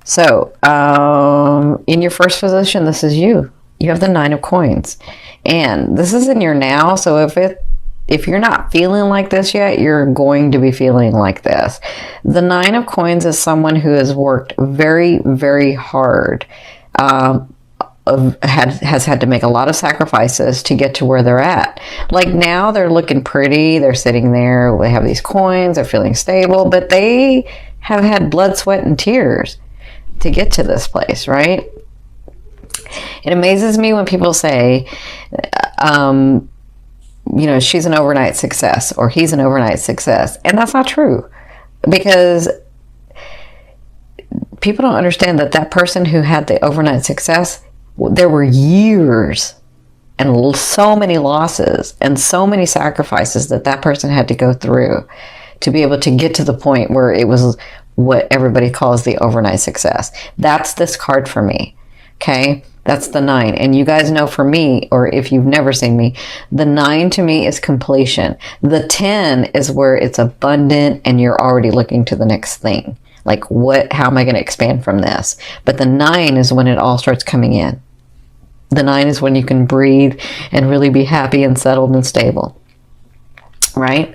So, in your first position, this is you. You have the 9 of coins. And this is in your now, so if you're not feeling like this yet, you're going to be feeling like this. The 9 of coins is someone who has worked very, very hard, has had to make a lot of sacrifices to get to where they're at. Like now they're looking pretty, they're sitting there, they have these coins, they're feeling stable, but they have had blood, sweat, and tears to get to this place, right? It amazes me when people say, she's an overnight success or he's an overnight success. And that's not true, because people don't understand that that person who had the overnight success, there were years and so many losses and so many sacrifices that that person had to go through to be able to get to the point where it was what everybody calls the overnight success. That's this card for me. Okay, that's the 9. And you guys know, for me, or if you've never seen me, the 9 to me is completion. The 10 is where it's abundant and you're already looking to the next thing. Like, how am I going to expand from this? But the 9 is when it all starts coming in. The 9 is when you can breathe and really be happy and settled and stable. Right?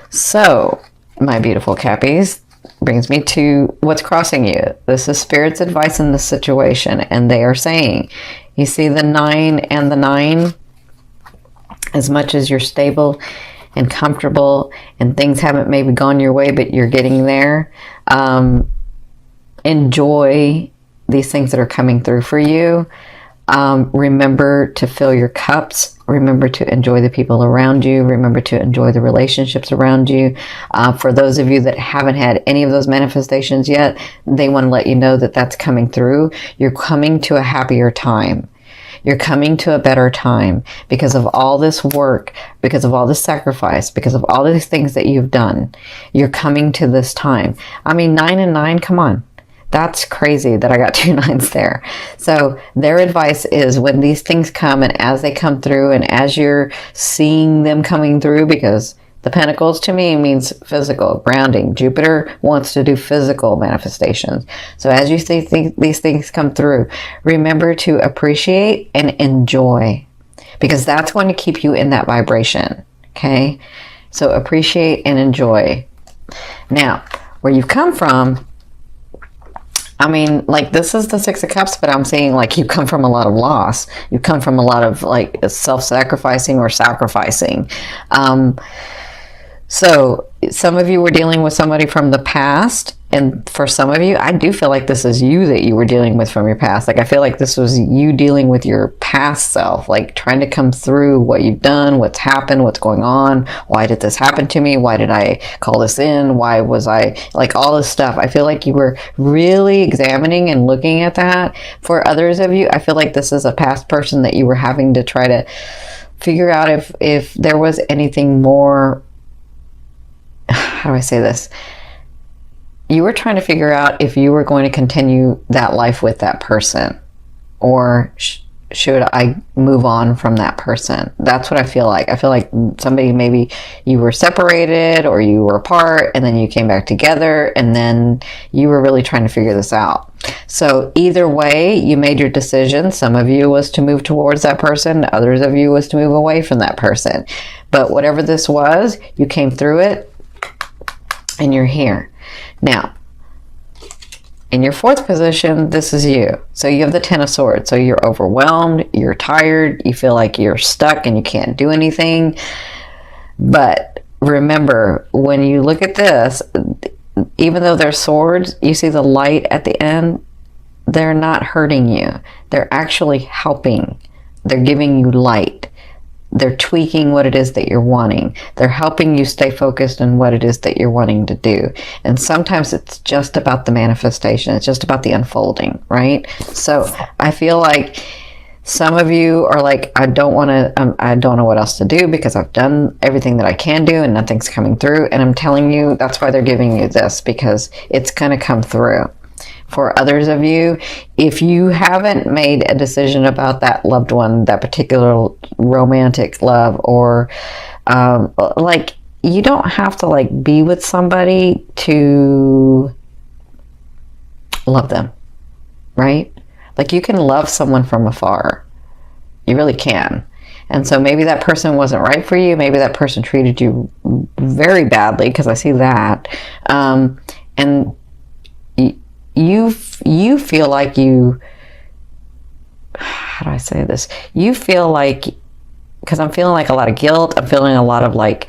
So, my beautiful Cappies, brings me to what's crossing you. This is Spirit's advice in this situation, and they are saying, you see the 9 and the 9, as much as you're stable and comfortable and things haven't maybe gone your way, but you're getting there, enjoy these things that are coming through for you. Remember to fill your cups. Remember to enjoy the people around you. Remember to enjoy the relationships around you. For those of you that haven't had any of those manifestations yet, they want to let you know that that's coming through. You're coming to a happier time. You're coming to a better time because of all this work, because of all this sacrifice, because of all these things that you've done. You're coming to this time. I mean, 9 and 9, come on. That's crazy that I got 2 9s there. So their advice is, when these things come, and as they come through, and as you're seeing them coming through, because the Pentacles to me means physical, grounding. Jupiter wants to do physical manifestations. So as you see these things come through, remember to appreciate and enjoy, because that's going to keep you in that vibration. Okay? So appreciate and enjoy. Now, where you've come from, I mean, like, this is the 6 of Cups, but I'm saying, like, you come from a lot of loss. You come from a lot of, like, self-sacrificing or sacrificing. So some of you were dealing with somebody from the past, and for some of you, I do feel like this is you that you were dealing with from your past. Like, I feel like this was you dealing with your past self, like trying to come through what you've done, what's happened, what's going on. Why did this happen to me? Why did I call this in? Why was I, like, all this stuff? I feel like you were really examining and looking at that. For others of you, I feel like this is a past person that you were having to try to figure out if there was anything more. How do I say this? You were trying to figure out if you were going to continue that life with that person, or should I move on from that person? That's what I feel like. I feel like somebody, maybe you were separated or you were apart and then you came back together, and then you were really trying to figure this out. So either way, you made your decision. Some of you was to move towards that person. Others of you was to move away from that person. But whatever this was, you came through it and you're here. Now, in your 4th position, this is you. So you have the 10 of Swords. So you're overwhelmed, you're tired, you feel like you're stuck and you can't do anything. But remember, when you look at this, even though they're swords, you see the light at the end, they're not hurting you. They're actually helping. They're giving you light. They're tweaking what it is that you're wanting. They're helping you stay focused on what it is that you're wanting to do. And sometimes it's just about the manifestation. It's just about the unfolding, right? So I feel like some of you are like, I don't know what else to do because I've done everything that I can do and nothing's coming through. And I'm telling you, that's why they're giving you this, because it's going to come through. For others of you, if you haven't made a decision about that loved one, that particular romantic love, or like, you don't have to, like, be with somebody to love them. right? Like, you can love someone from afar. You really can. And so maybe that person wasn't right for you. Maybe that person treated you very badly, because I see that. And you feel like you, how do I say this? You feel like, because I'm feeling like a lot of guilt. I'm feeling a lot of like,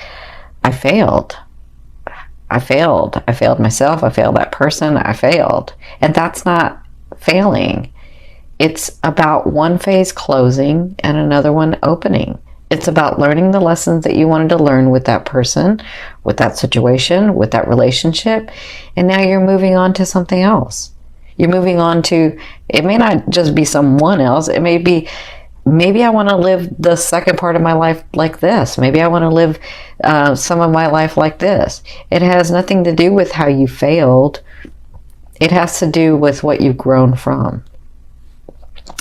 I failed. I failed myself. I failed that person. I failed. And that's not failing. It's about one phase closing and another one opening. It's about learning the lessons that you wanted to learn with that person, with that situation, with that relationship. And now you're moving on to something else. You're moving on to, it may not just be someone else. It may be, maybe I want to live the second part of my life like this. Maybe I want to live some of my life like this. It has nothing to do with how you failed. It has to do with what you've grown from.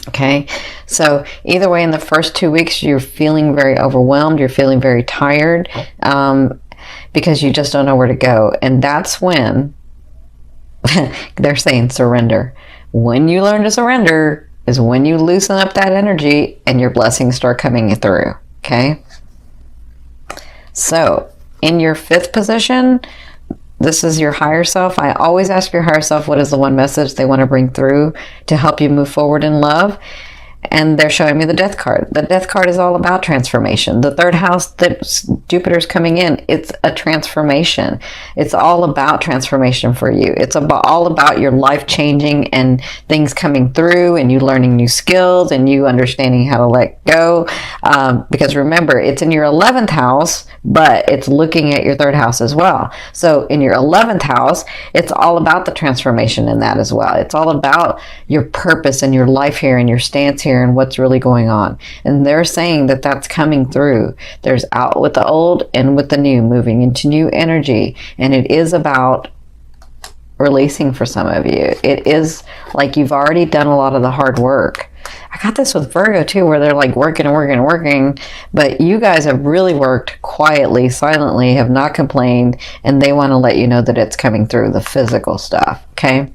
Okay, so either way, in the first 2 weeks, you're feeling very overwhelmed. You're feeling very tired because you just don't know where to go. And that's when they're saying surrender. When you learn to surrender is when you loosen up that energy and your blessings start coming through. Okay, so in your 5th position, this is your higher self. I always ask your higher self what is the one message they want to bring through to help you move forward in love. And they're showing me the Death card. The Death card is all about transformation. The 3rd house that Jupiter's coming in, it's a transformation. It's all about transformation for you. It's all about your life changing and things coming through, and you learning new skills and you understanding how to let go. Because remember, it's in your 11th house, but it's looking at your 3rd house as well. So in your 11th house, it's all about the transformation in that as well. It's all about your purpose and your life here and your stance here and what's really going on. And they're saying that that's coming through. There's out with the old and with the new, moving into new energy. And it is about releasing for some of you. It is like you've already done a lot of the hard work. I got this with Virgo too, where they're like working and working and working, but you guys have really worked quietly, silently, have not complained, and they want to let you know that it's coming through, the physical stuff, okay?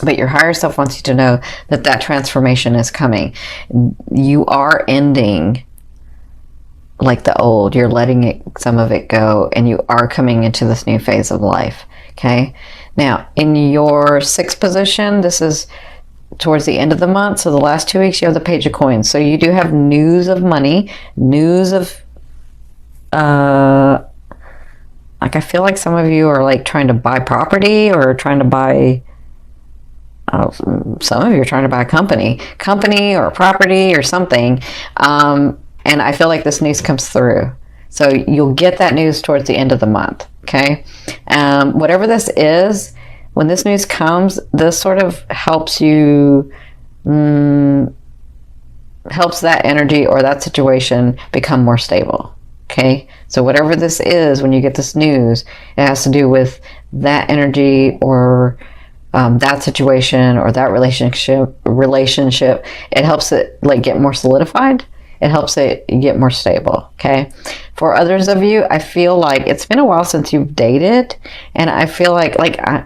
But your higher self wants you to know that that transformation is coming. You are ending like the old. You're letting some of it go, and you are coming into this new phase of life, okay? Now, in your 6th position, this is towards the end of the month, so the last 2 weeks, you have the Page of Coins. So you do have news of money, news of, like, I feel like some of you are like trying to buy property or trying to buy, some of you are trying to buy a company or property or something. And I feel like this news comes through. So you'll get that news towards the end of the month, okay? Whatever this is, when this news comes, this sort of helps you, helps that energy or that situation become more stable, okay? So whatever this is, when you get this news, it has to do with that energy or that situation or that relationship. It helps it like get more solidified. It helps it get more stable, okay? For others of you, I feel like it's been a while since you've dated, and I feel like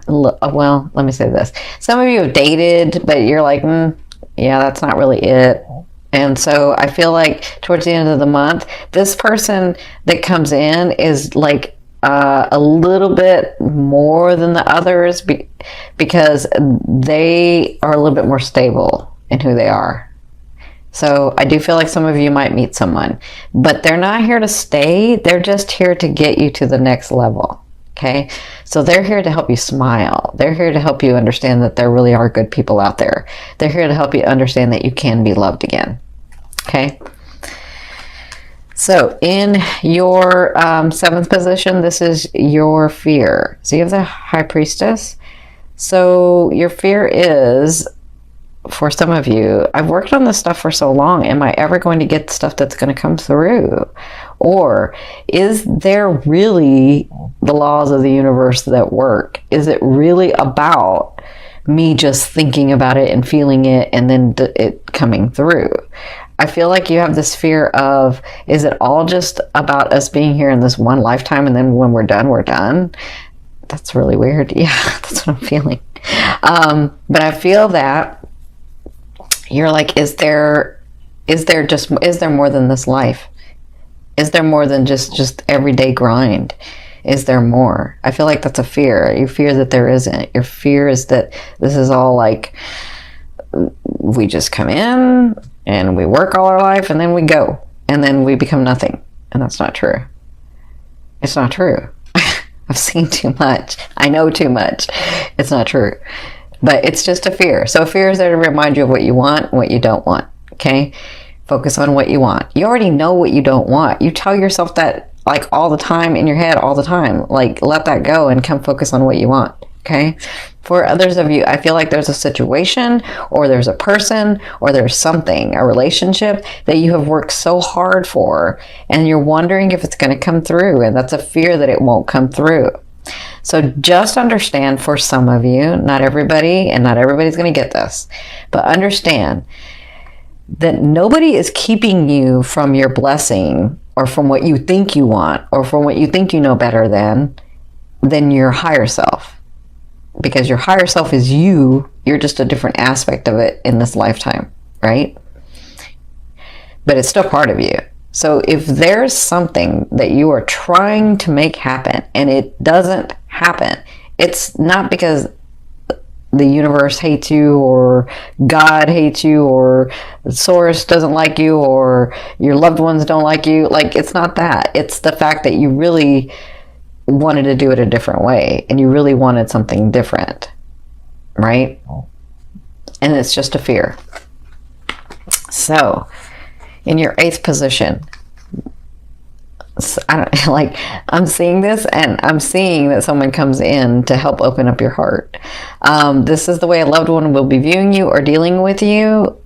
well, let me say this. Some of you have dated, but you're like, yeah, that's not really it. And so I feel like towards the end of the month, this person that comes in is like a little bit more than the others because they are a little bit more stable in who they are. So I do feel like some of you might meet someone, but they're not here to stay. They're just here to get you to the next level, okay? So they're here to help you smile. They're here to help you understand that there really are good people out there. They're here to help you understand that you can be loved again, okay? So in your 7th position, this is your fear. So you have the High Priestess. So your fear is, for some of you, I've worked on this stuff for so long. Am I ever going to get stuff that's going to come through? Or is there really the laws of the universe that work? Is it really about me just thinking about it and feeling it and then it coming through? I feel like you have this fear of, is it all just about us being here in this one lifetime and then when we're done, we're done? That's really weird. Yeah, that's what I'm feeling. But I feel that you're like, is there more than this life? Is there more than just everyday grind? Is there more? I feel like that's a fear. You fear that there isn't. Your fear is that this is all like, we just come in and we work all our life and then we go and then we become nothing. And that's not true. It's not true. I've seen too much. I know too much. It's not true. But it's just a fear. So fear is there to remind you of what you want and what you don't want. Okay? Focus on what you want. You already know what you don't want. You tell yourself that like all the time in your head, all the time. Like, let that go and come focus on what you want. Okay? For others of you, I feel like there's a situation or there's a person or there's something, a relationship that you have worked so hard for and you're wondering if it's going to come through, and that's a fear that it won't come through. So just understand, for some of you, not everybody, and not everybody's going to get this, but understand that nobody is keeping you from your blessing or from what you think you want or from what you think you know better than your higher self. Because your higher self is you. You're just a different aspect of it in this lifetime, right? But it's still part of you. So if there's something that you are trying to make happen and it doesn't happen, it's not because the universe hates you or God hates you or the source doesn't like you or your loved ones don't like you. Like, it's not that. It's the fact that you really wanted to do it a different way and you really wanted something different, right? And it's just a fear. So in your 8th position, I'm seeing this and I'm seeing that someone comes in to help open up your heart. This is the way a loved one will be viewing you or dealing with you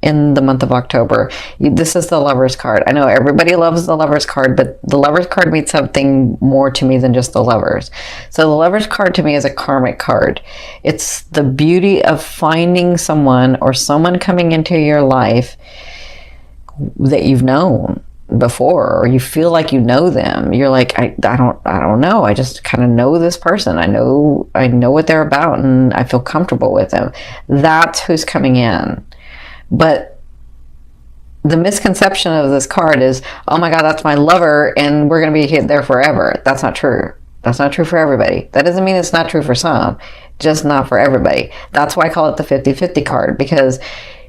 in the month of October. This is the Lover's card. I know everybody loves the Lover's card, but the Lover's card means something more to me than just the Lovers. So the Lover's card to me is a karmic card. It's the beauty of finding someone or someone coming into your life that you've known before, or you feel like you know them. You're like, I don't know. I just kind of know this person. I know what they're about and I feel comfortable with them. That's who's coming in. But the misconception of this card is, oh my God, that's my lover and we're going to be there forever. That's not true. That's not true for everybody. That doesn't mean it's not true for some, just not for everybody. That's why I call it the 50-50 card, because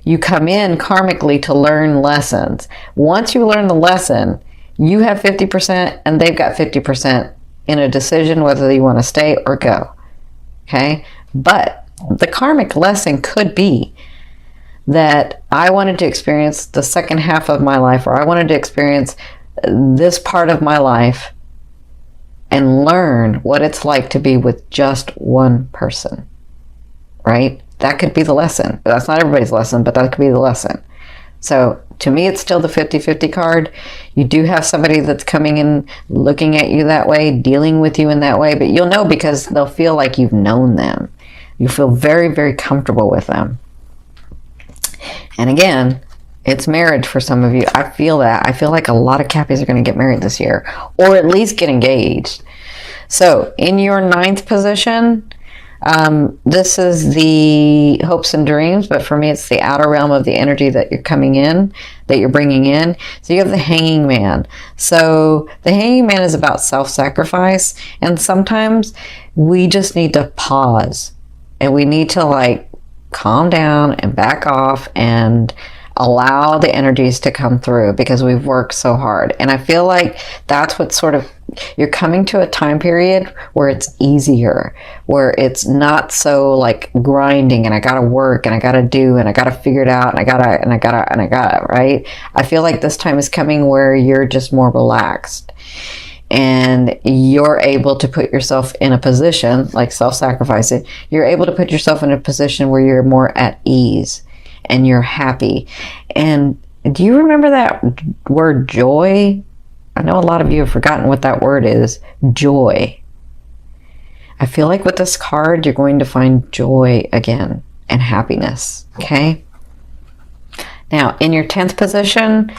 you come in karmically to learn lessons. Once you learn the lesson, you have 50% and they've got 50% in a decision whether you want to stay or go. Okay? But the karmic lesson could be that I wanted to experience the second half of my life, or I wanted to experience this part of my life and learn what it's like to be with just one person. Right? That could be the lesson. That's not everybody's lesson, but that could be the lesson. So to me, it's still the 50-50 card. You do have somebody that's coming in, looking at you that way, dealing with you in that way, but you'll know because they'll feel like you've known them. You feel very, very comfortable with them. And again, it's marriage for some of you. I feel that. I feel like a lot of Cappies are going to get married this year, or at least get engaged. So in your 9th position, this is the hopes and dreams, but for me, it's the outer realm of the energy that you're coming in, that you're bringing in. So you have the Hanging Man. So the Hanging Man is about self-sacrifice, and sometimes we just need to pause and we need to like calm down and back off and allow the energies to come through because we've worked so hard. And I feel like that's what sort of, you're coming to a time period where it's easier, where it's not so like grinding and I gotta work and I gotta do and I gotta figure it out and I gotta, right? I feel like this time is coming where you're just more relaxed and you're able to put yourself in a position, like self-sacrificing, you're able to put yourself in a position where you're more at ease and you're happy. And do you remember that word joy? I know a lot of you have forgotten what that word is. Joy. I feel like with this card, you're going to find joy again and happiness. Okay? Now, in your 10th position,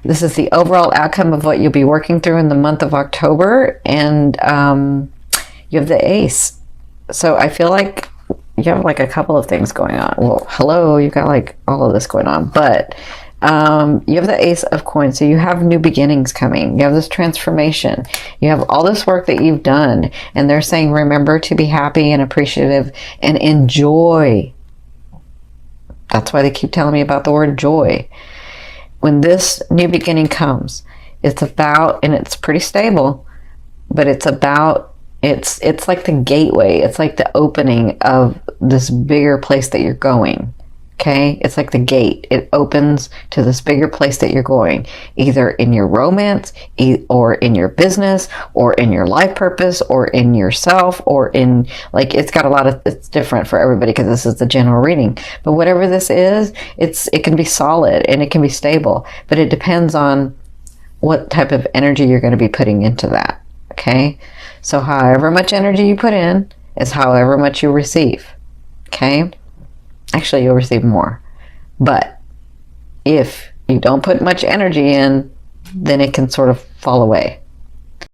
this is the overall outcome of what you'll be working through in the month of October. And you have the Ace. So I feel like you have like a couple of things going on. Well, hello, you got like all of this going on, but you have the Ace of Coins, so you have new beginnings coming. You have this transformation. You have all this work that you've done, and they're saying, remember to be happy and appreciative and enjoy. That's why they keep telling me about the word joy. When this new beginning comes, it's about, and it's pretty stable, but it's about, it's like the gateway. It's like the opening of this bigger place that you're going. Okay? It's like the gate. It opens to this bigger place that you're going, either in your romance, or in your business, or in your life purpose, or in yourself, or in, like, it's got a lot of, it's different for everybody because this is the general reading. But whatever this is, it can be solid and it can be stable, but it depends on what type of energy you're going to be putting into that. Okay? So however much energy you put in is however much you receive. Okay? Actually, you'll receive more. But if you don't put much energy in, then it can sort of fall away.